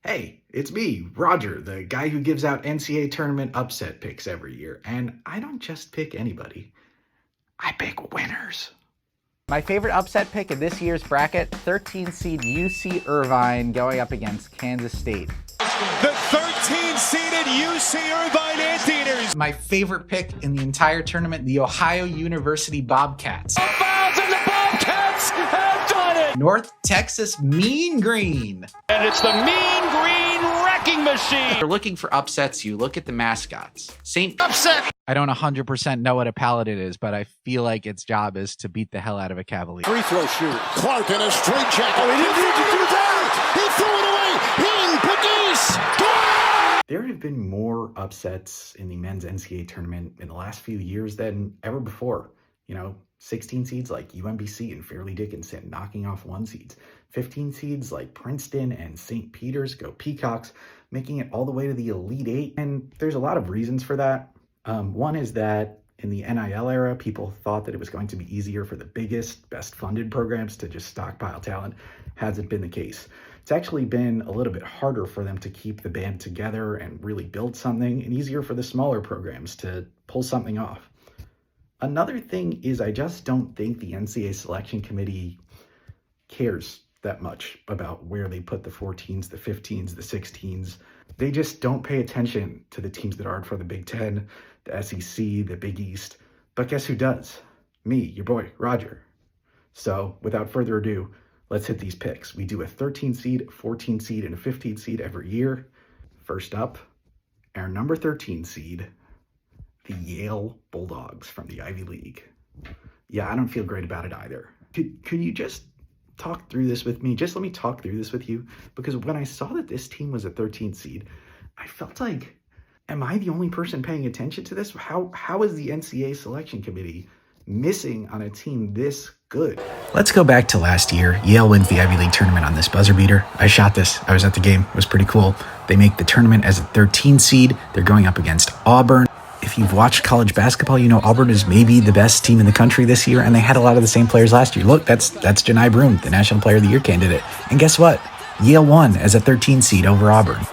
Hey, it's me, Roger, the guy who gives out NCAA Tournament upset picks every year. And I don't just pick anybody, I pick winners. My favorite upset pick of this year's bracket, 13 seed UC Irvine going up against Kansas State. The 13-seeded UC Irvine Anteaters. My favorite pick in the entire tournament, the Ohio University Bobcats. Fouls and the Bobcats have done it. North Texas Mean Green. And it's the Mean Green Wrecking Machine. If you're looking for upsets, you look at the mascots. Upset. I don't 100% know what a Paladin is, but I feel like its job is to beat the hell out of a Cavalier. Free throw shooter. Clark in a straight jacket. Oh, he didn't need to do that. He threw it away. There have been more upsets in the men's NCAA tournament in the last few years than ever before. 16 seeds like UMBC and Fairleigh Dickinson knocking off 1 seeds. 15 seeds like Princeton and St. Peter's, go Peacocks, making it all the way to the Elite Eight. And there's a lot of reasons for that. One is that in the NIL era, people thought that it was going to be easier for the biggest, best funded programs to just stockpile talent. Hasn't been the case. It's actually been a little bit harder for them to keep the band together and really build something, and easier for the smaller programs to pull something off. Another thing is I just don't think the NCAA selection committee cares that much about where they put the 14s, the 15s, the 16s. They just don't pay attention to the teams that aren't for the Big Ten, the SEC, the Big East. But guess who does? Me, your boy, Roger. So without further ado, let's hit these picks. We do a 13 seed, a 14 seed, and a 15 seed every year. First up, our number 13 seed, the Yale Bulldogs from the Ivy League. Yeah, I don't feel great about it either. Could you just talk through this with me? Just let me talk through this with you. Because when I saw that this team was a 13 seed, I felt like, am I the only person paying attention to this? How is the NCAA selection committee missing on a team this good? Let's go back to last year. Yale wins the Ivy League tournament on this buzzer beater. I shot this. I was at the game. It was pretty cool. They make the tournament as a 13 seed. They're going up against Auburn. If you've watched college basketball, you know Auburn is maybe the best team in the country this year, and they had a lot of the same players last year. Look, that's Janai Broome, the National Player of the Year candidate. And guess what? Yale won as a 13 seed over Auburn.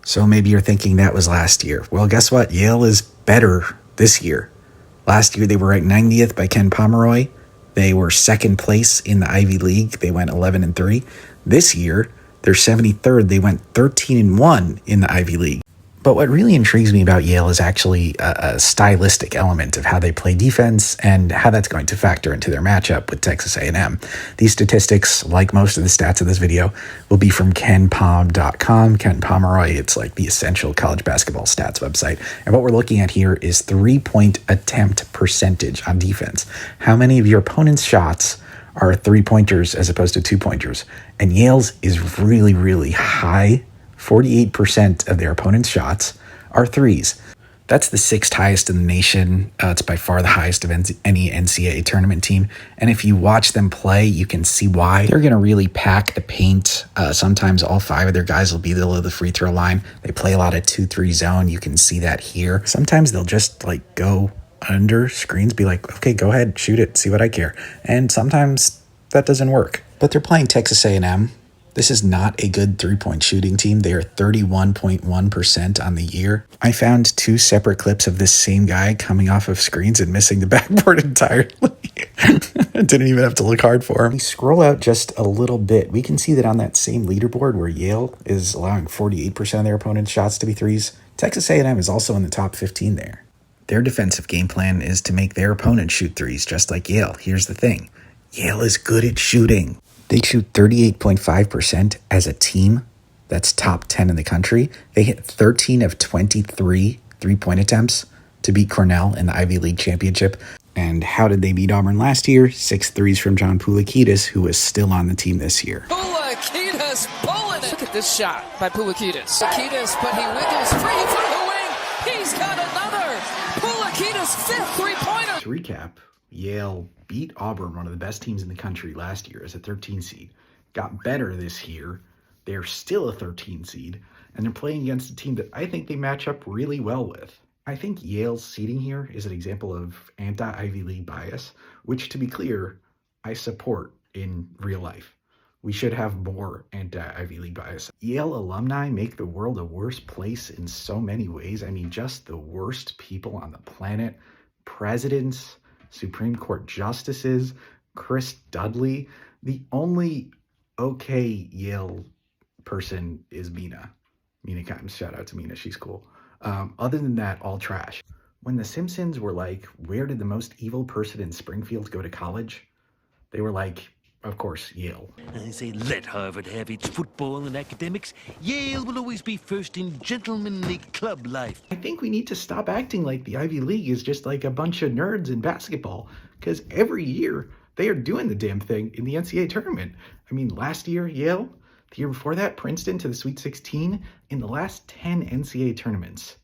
So maybe you're thinking that was last year. Well, guess what? Yale is better this year. Last year, they were ranked 90th by Ken Pomeroy. They were second place in the Ivy League. They went 11-3. This year, they're 73rd. They went 13-1 in the Ivy League. But what really intrigues me about Yale is actually a stylistic element of how they play defense and how that's going to factor into their matchup with Texas A&M. These statistics, like most of the stats of this video, will be from KenPom.com. Ken Pomeroy, it's like the essential college basketball stats website. And what we're looking at here is 3-point attempt percentage on defense. How many of your opponent's shots are 3-pointers as opposed to 2-pointers? And Yale's is really, really high. 48% of their opponent's shots are threes. That's the 6th highest in the nation. It's by far the highest of any NCAA tournament team. And if you watch them play, you can see why. They're going to really pack the paint. Sometimes all 5 of their guys will be below the free throw line. They play a lot of 2-3 zone. You can see that here. Sometimes they'll just go under screens, be like, okay, go ahead, shoot it, see what I care. And sometimes that doesn't work. But they're playing Texas A&M. This is not a good 3-point shooting team. They are 31.1% on the year. I found 2 separate clips of this same guy coming off of screens and missing the backboard entirely. I didn't even have to look hard for him. We scroll out just a little bit. We can see that on that same leaderboard where Yale is allowing 48% of their opponent's shots to be threes, Texas A&M is also in the top 15 there. Their defensive game plan is to make their opponent shoot threes, just like Yale. Here's the thing. Yale is good at shooting. They shoot 38.5% as a team. That's top 10 in the country. They hit 13 of 23 3-point attempts to beat Cornell in the Ivy League championship. And how did they beat Auburn last year? 6 threes from John Poulikitis, who is still on the team this year. Poulikitis pulling it. Look at this shot by Poulikitis. Poulikitis, but he wiggles free through the wing. He's got another. Poulikitis' 5th 3-pointer. To recap, Yale beat Auburn, one of the best teams in the country last year, as a 13 seed. Got better this year. They're still a 13 seed, and they're playing against a team that I think they match up really well with. I think Yale's seating here is an example of anti-Ivy League bias, which, to be clear, I support in real life. We should have more anti-Ivy League bias. Yale alumni make the world a worse place in so many ways. I mean, just the worst people on the planet. Presidents, Supreme Court justices, Chris Dudley. The only okay Yale person is Mina. Mina Kimes, shout out to Mina, she's cool. Other than that, all trash. When the Simpsons were like, where did the most evil person in Springfield go to college? They were like, of course, Yale. I say let Harvard have its football and academics. Yale will always be first in gentlemanly club life. I think we need to stop acting like the Ivy League is just like a bunch of nerds in basketball, because every year they are doing the damn thing in the NCAA tournament. I mean, last year, Yale. The year before that, Princeton to the Sweet 16. In the last 10 NCAA tournaments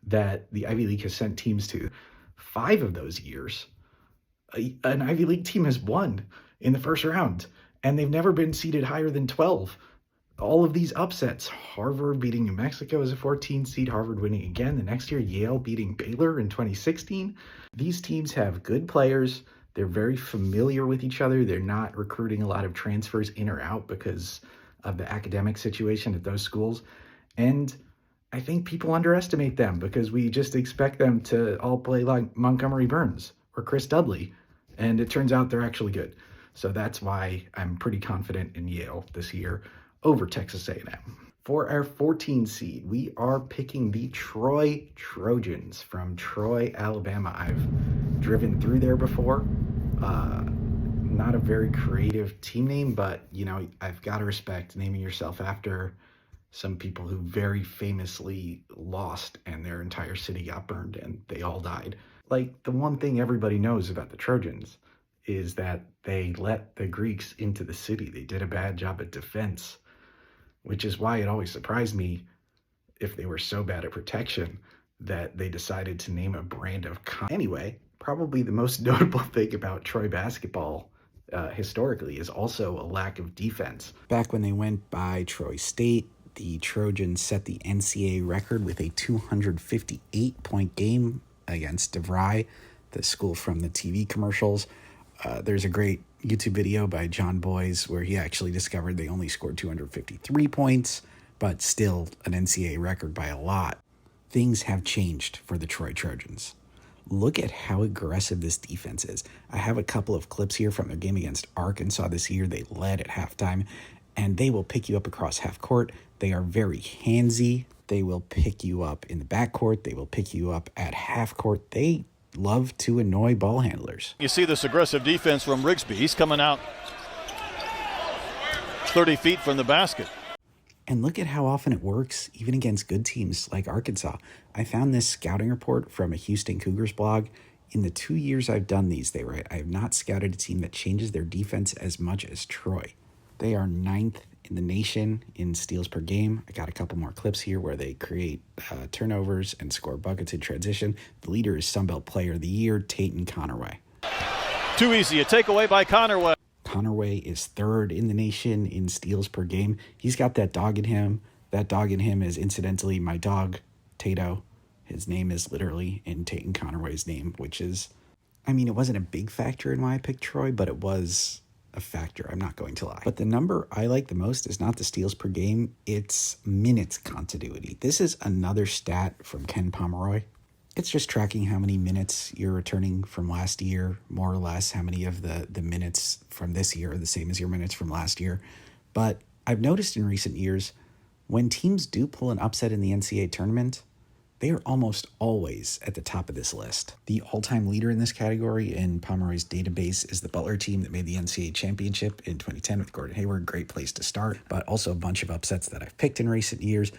that the Ivy League has sent teams to, 5 of those years, an Ivy League team has won in the first round, and they've never been seeded higher than 12. All of these upsets, Harvard beating New Mexico as a 14 seed, Harvard winning again the next year, Yale beating Baylor in 2016. These teams have good players. They're very familiar with each other. They're not recruiting a lot of transfers in or out because of the academic situation at those schools. And I think people underestimate them because we just expect them to all play like Montgomery Burns or Chris Dudley. And it turns out they're actually good. So that's why I'm pretty confident in Yale this year over Texas A&M. For our 14 seed, we are picking the Troy Trojans from Troy, Alabama. I've driven through there before. Not a very creative team name, but, you know, I've got to respect naming yourself after some people who very famously lost and their entire city got burned and they all died. Like, the one thing everybody knows about the Trojans is that they let the Greeks into the city. They did a bad job at defense, which is why it always surprised me if they were so bad at protection that they decided to name a brand of Anyway, probably the most notable thing about Troy basketball historically is also a lack of defense. Back when they went by Troy State, the Trojans set the NCAA record with a 258-point game against DeVry, the school from the TV commercials. There's a great YouTube video by John Boys where he actually discovered they only scored 253 points, but still an NCAA record by a lot. Things have changed for the Troy Trojans. Look at how aggressive this defense is. I have a couple of clips here from their game against Arkansas this year. They led at halftime, and they will pick you up across half court. They are very handsy. They will pick you up in the backcourt. They will pick you up at half court. They love to annoy ball handlers. You see this aggressive defense from Rigsby. He's coming out 30 feet from the basket. And look at how often it works, even against good teams like Arkansas. I found this scouting report from a Houston Cougars blog. In the 2 years I've done these, they write, I have not scouted a team that changes their defense as much as Troy. They are 9th in the nation in steals per game. I got a couple more clips here where they create turnovers and score buckets in transition. The leader is Sunbelt Player of the Year, Tatum Connerway. Too easy a takeaway by Connerway. Connerway is 3rd in the nation in steals per game. He's got that dog in him. That dog in him is incidentally my dog, Tato. His name is literally in Tatum Connerway's name, which is, I mean, it wasn't a big factor in why I picked Troy, but it was a factor. I'm not going to lie. But the number I like the most is not the steals per game. It's minutes continuity. This is another stat from Ken Pomeroy. It's just tracking how many minutes you're returning from last year, more or less, how many of the minutes from this year are the same as your minutes from last year. But I've noticed in recent years, when teams do pull an upset in the NCAA tournament, they are almost always at the top of this list. The all-time leader in this category in Pomeroy's database is the Butler team that made the NCAA championship in 2010 with Gordon Hayward. Great place to start, but also a bunch of upsets that I've picked in recent years.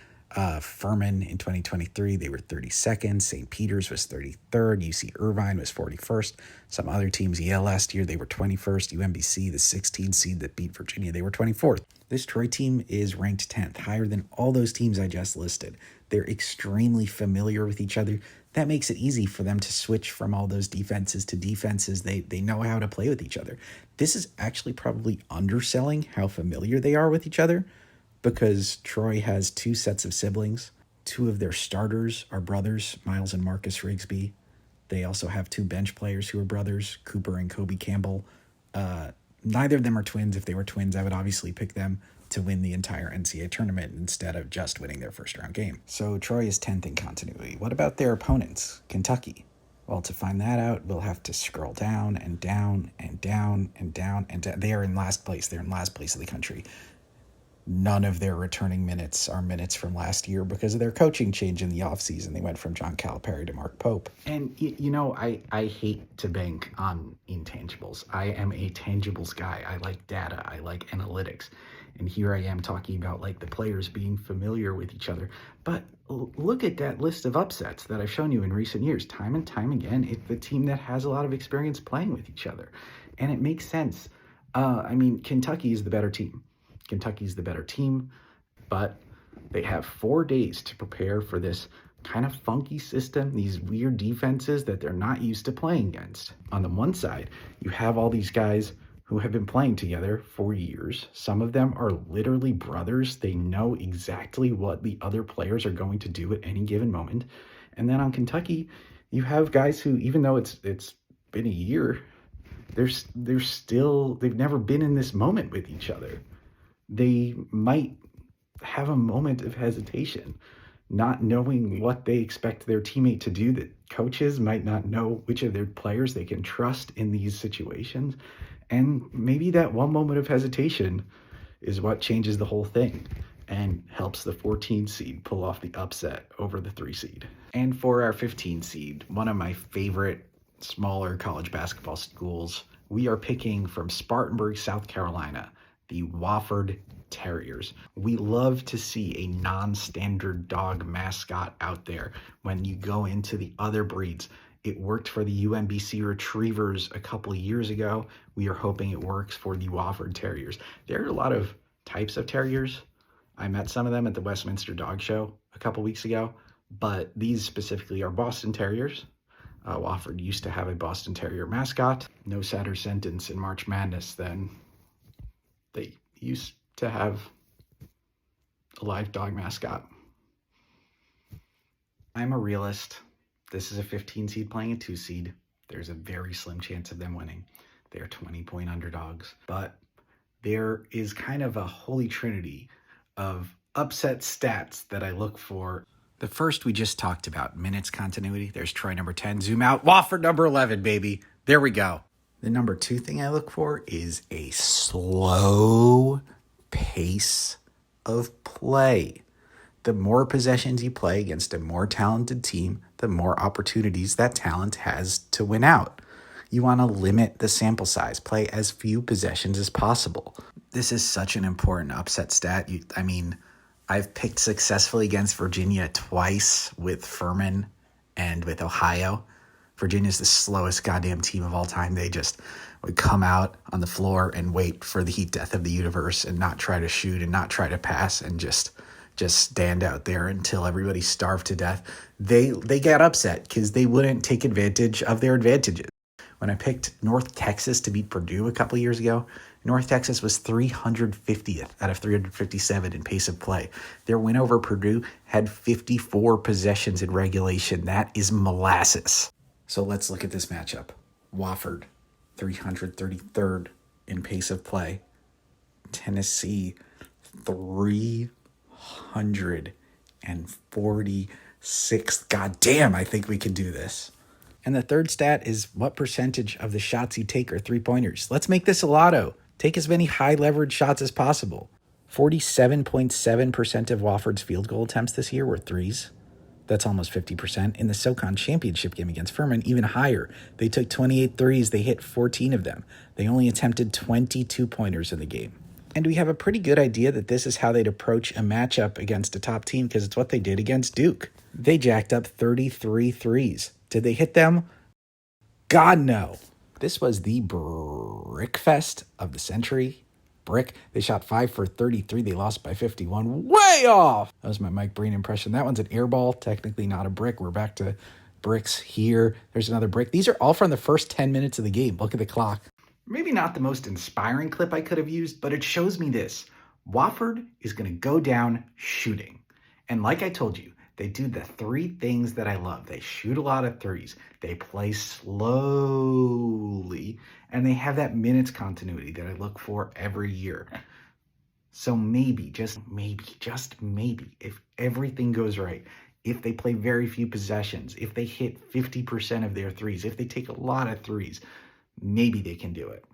Furman in 2023, they were 32nd. St. Peter's was 33rd. UC Irvine was 41st. Some other teams, Yale last year, they were 21st. UMBC, the 16 seed that beat Virginia, they were 24th. This Troy team is ranked 10th, higher than all those teams I just listed. They're extremely familiar with each other. That makes it easy for them to switch from all those defenses to defenses. They know how to play with each other. This is actually probably underselling how familiar they are with each other, because Troy has 2 sets of siblings. 2 of their starters are brothers, Miles and Marcus Rigsby. They also have 2 bench players who are brothers, Cooper and Kobe Campbell. Neither of them are twins. If they were twins, I would obviously pick them to win the entire NCAA tournament instead of just winning their first round game. So Troy is 10th in continuity. What about their opponents, Kentucky? Well, to find that out, we'll have to scroll down and down and down and down and down. They are in last place. They're in last place of the country. None of their returning minutes are minutes from last year because of their coaching change in the offseason. They went from John Calipari to Mark Pope. And, you know, I hate to bank on intangibles. I am a tangibles guy. I like data. I like analytics. And here I am talking about, like, the players being familiar with each other. But look at that list of upsets that I've shown you in recent years. Time and time again, it's the team that has a lot of experience playing with each other. And it makes sense. I mean, Kentucky is the better team. Kentucky's the better team, but they have 4 days to prepare for this kind of funky system, these weird defenses that they're not used to playing against. On the one side, you have all these guys who have been playing together for years. Some of them are literally brothers. They know exactly what the other players are going to do at any given moment. And then on Kentucky, you have guys who, even though it's been a year, they've never been in this moment with each other. They might have a moment of hesitation, not knowing what they expect their teammate to do. That coaches might not know which of their players they can trust in these situations. And maybe that one moment of hesitation is what changes the whole thing and helps the 14 seed pull off the upset over the 3 seed. And for our 15 seed, one of my favorite smaller college basketball schools, we are picking from Spartanburg, South Carolina, the Wofford Terriers. We love to see a non-standard dog mascot out there when you go into the other breeds. It worked for the UMBC Retrievers a couple of years ago. We are hoping it works for the Wofford Terriers. There are a lot of types of terriers. I met some of them at the Westminster Dog Show a couple weeks ago, but these specifically are Boston Terriers. Wofford used to have a Boston Terrier mascot. No sadder sentence in March Madness than they used to have a live dog mascot. I'm a realist. This is a 15 seed playing a 2 seed. There's a very slim chance of them winning. They're 20-point underdogs. But there is kind of a holy trinity of upset stats that I look for. The first we just talked about, minutes continuity. There's Troy number 10. Zoom out. Wofford number 11, baby. There we go. The number 2 thing I look for is a slow pace of play. The more possessions you play against a more talented team, the more opportunities that talent has to win out. You want to limit the sample size, play as few possessions as possible. This is such an important upset stat. I've picked successfully against Virginia twice with Furman and with Ohio. Virginia's the slowest goddamn team of all time. They just would come out on the floor and wait for the heat death of the universe and not try to shoot and not try to pass and just stand out there until everybody starved to death. They got upset because they wouldn't take advantage of their advantages. When I picked North Texas to beat Purdue a couple years ago, North Texas was 350th out of 357 in pace of play. Their win over Purdue had 54 possessions in regulation. That is molasses. So let's look at this matchup. Wofford, 333rd in pace of play. Tennessee, 346th. God damn, I think we can do this. And the third stat is what percentage of the shots you take are 3-pointers. Let's make this a lotto. Take as many high leverage shots as possible. 47.7% of Wofford's field goal attempts this year were threes. That's almost 50%. In the SoCon championship game against Furman, even higher. They took 28 threes. They hit 14 of them. They only attempted 22 pointers in the game. And we have a pretty good idea that this is how they'd approach a matchup against a top team because it's what they did against Duke. They jacked up 33 threes. Did they hit them? God, no. This was the brick fest of the century. Brick. They shot 5 for 33. They lost by 51. Way off. That was my Mike Breen impression. That one's an air ball. Technically not a brick. We're back to bricks here. There's another brick. These are all from the first 10 minutes of the game. Look at the clock. Maybe not the most inspiring clip I could have used, but it shows me this. Wofford is going to go down shooting. And like I told you, They do the three things that I love. They shoot a lot of threes. They play slowly. And they have that minutes continuity that I look for every year. So maybe, just maybe, if everything goes right, if they play very few possessions, if they hit 50% of their threes, if they take a lot of threes, maybe they can do it.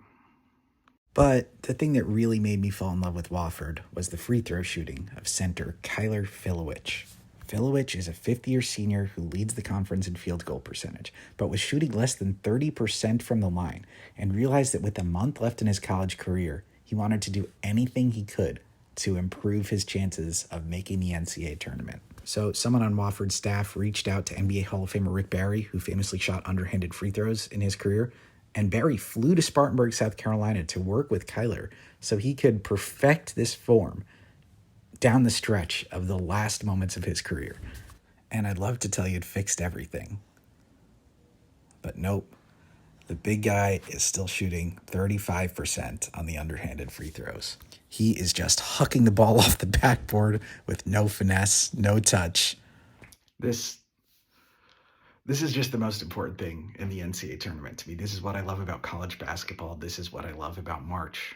But the thing that really made me fall in love with Wofford was the free throw shooting of center Kyler Filowich. Filowich is a fifth-year senior who leads the conference in field goal percentage, but was shooting less than 30% from the line and realized that with a month left in his college career, he wanted to do anything he could to improve his chances of making the NCAA tournament. So someone on Wofford's staff reached out to NBA Hall of Famer Rick Barry, who famously shot underhanded free throws in his career, and Barry flew to Spartanburg, South Carolina to work with Kyler so he could perfect this form down the stretch of the last moments of his career. And I'd love to tell you it fixed everything. But nope. The big guy is still shooting 35% on the underhanded free throws. He is just hucking the ball off the backboard with no finesse, no touch. This is just the most important thing in the NCAA tournament to me. This is what I love about college basketball. This is what I love about March.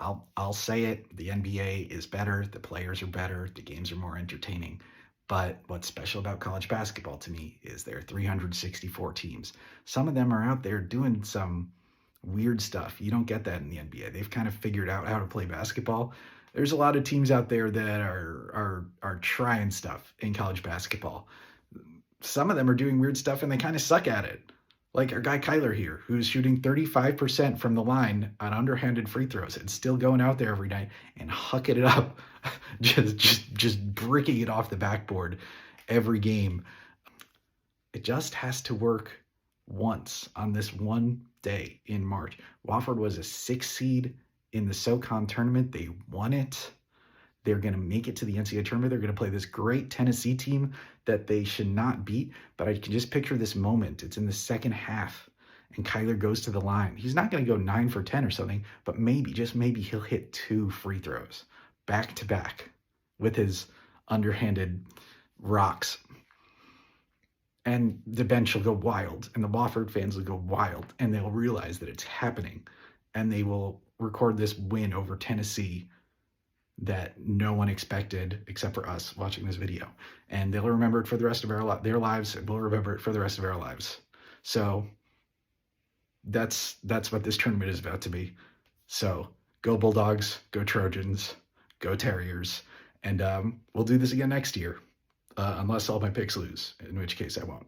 I'll say it, the NBA is better, the players are better, the games are more entertaining. But what's special about college basketball to me is there are 364 teams. Some of them are out there doing some weird stuff. You don't get that in the NBA. They've kind of figured out how to play basketball. There's a lot of teams out there that are trying stuff in college basketball. Some of them are doing weird stuff and they kind of suck at it. Like our guy Kyler here, who's shooting 35% from the line on underhanded free throws and still going out there every night and hucking it up, just bricking it off the backboard every game. It just has to work once on this one day in March. Wofford was a 6th seed in the SoCon tournament. They won it. They're going to make it to the NCAA tournament. They're going to play this great Tennessee team that they should not beat. But I can just picture this moment. It's in the second half, and Kyler goes to the line. He's not going to go 9 for 10 or something, but maybe, just maybe, he'll hit 2 free throws back to back with his underhanded rocks. And the bench will go wild, and the Wofford fans will go wild, and they'll realize that it's happening, and they will record this win over Tennessee that no one expected except for us watching this video. And they'll remember it for the rest of their lives, and we'll remember it for the rest of our lives. So that's what this tournament is about to be. So go Bulldogs, go Trojans, go Terriers, and we'll do this again next year, unless all my picks lose, in which case I won't.